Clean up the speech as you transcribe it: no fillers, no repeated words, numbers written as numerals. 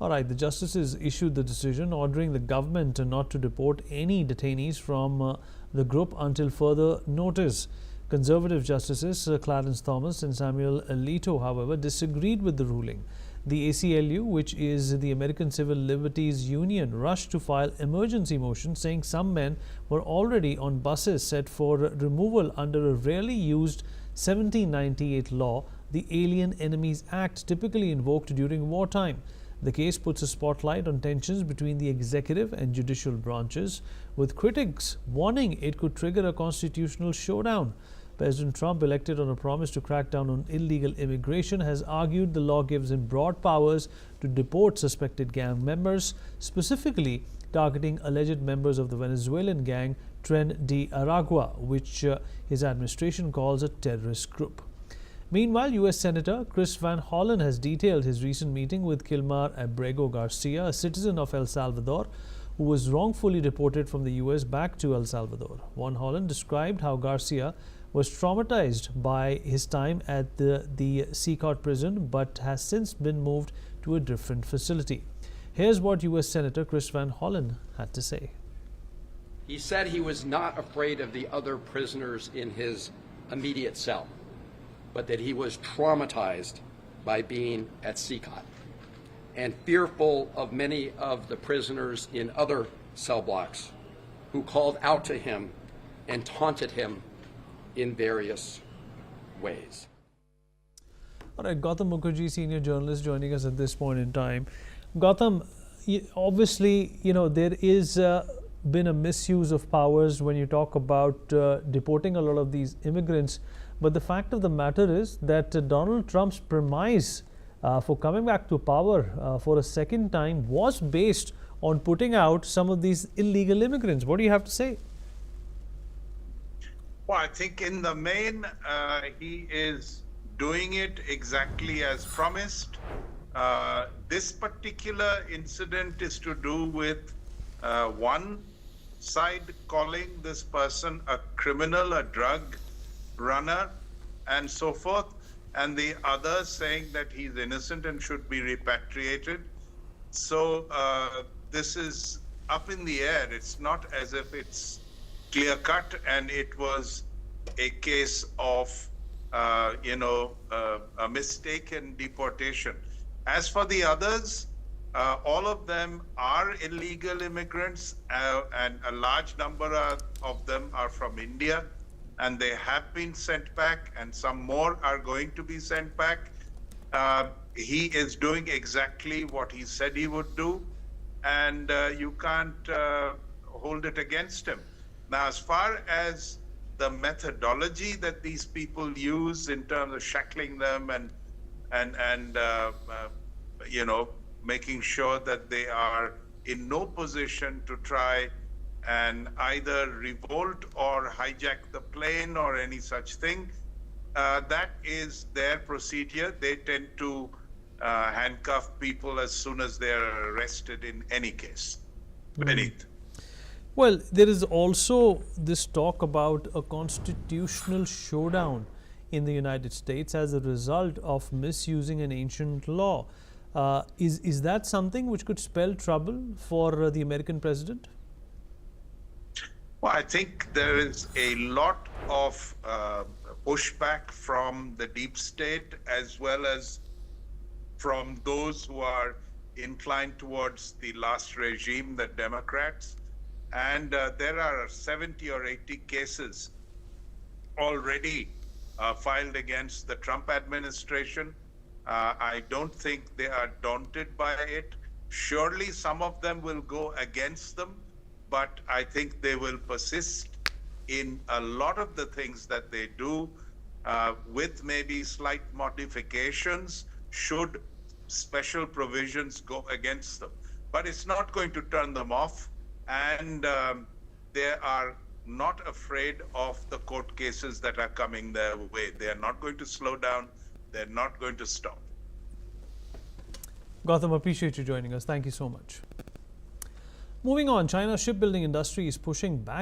All right, the justices issued the decision ordering the government not to deport any detainees from the group until further notice. Conservative justices Clarence Thomas and Samuel Alito, however, disagreed with the ruling. The ACLU, which is the American Civil Liberties Union, rushed to file emergency motion saying some men were already on buses set for removal under a rarely used 1798 law, the Alien Enemies Act, typically invoked during wartime. The case puts a spotlight on tensions between the executive and judicial branches, with critics warning it could trigger a constitutional showdown. President Trump, elected on a promise to crack down on illegal immigration, has argued the law gives him broad powers to deport suspected gang members, specifically targeting alleged members of the Venezuelan gang Tren de Aragua, which his administration calls a terrorist group. Meanwhile, U.S. Senator Chris Van Hollen has detailed his recent meeting with Kilmar Abrego Garcia, a citizen of El Salvador, who was wrongfully deported from the U.S. back to El Salvador. Van Hollen described how Garcia was traumatized by his time at the Seacott prison but has since been moved to a different facility. Here's what U.S. Senator Chris Van Hollen had to say. He said he was not afraid of the other prisoners in his immediate cell, but that he was traumatized by being at Seacott and fearful of many of the prisoners in other cell blocks who called out to him and taunted him in various ways. All right, Gautam Mukherjee, senior journalist, joining us at this point in time. Gautam, obviously, there is been a misuse of powers when you talk about deporting a lot of these immigrants. But the fact of the matter is that Donald Trump's premise for coming back to power for a second time was based on putting out some of these illegal immigrants. What do you have to say? Well, I think in the main, he is doing it exactly as promised. This particular incident is to do with one side calling this person a criminal, a drug runner, and so forth, and the other saying that he's innocent and should be repatriated. So this is up in the air. It's not as if it's clear cut, and it was a case of a mistaken deportation. As for the others, all of them are illegal immigrants, and a large number of them are from India, and they have been sent back, and some more are going to be sent back. He is doing exactly what he said he would do, and you can't hold it against him. Now, as far as the methodology that these people use in terms of shackling them and making sure that they are in no position to try and either revolt or hijack the plane or any such thing, that is their procedure. They tend to handcuff people as soon as they are arrested in any case. Beneath. Well, there is also this talk about a constitutional showdown in the United States as a result of misusing an ancient law. Is that something which could spell trouble for the American president? Well, I think there is a lot of pushback from the deep state as well as from those who are inclined towards the last regime, the Democrats. And there are 70 or 80 cases already filed against the Trump administration. I don't think they are daunted by it. Surely some of them will go against them, but I think they will persist in a lot of the things that they do, with maybe slight modifications should special provisions go against them. But it's not going to turn them off. And they are not afraid of the court cases that are coming their way. They are not going to slow down. They're not going to stop. Gautam, appreciate you joining us. Thank you so much. Moving on, China's shipbuilding industry is pushing back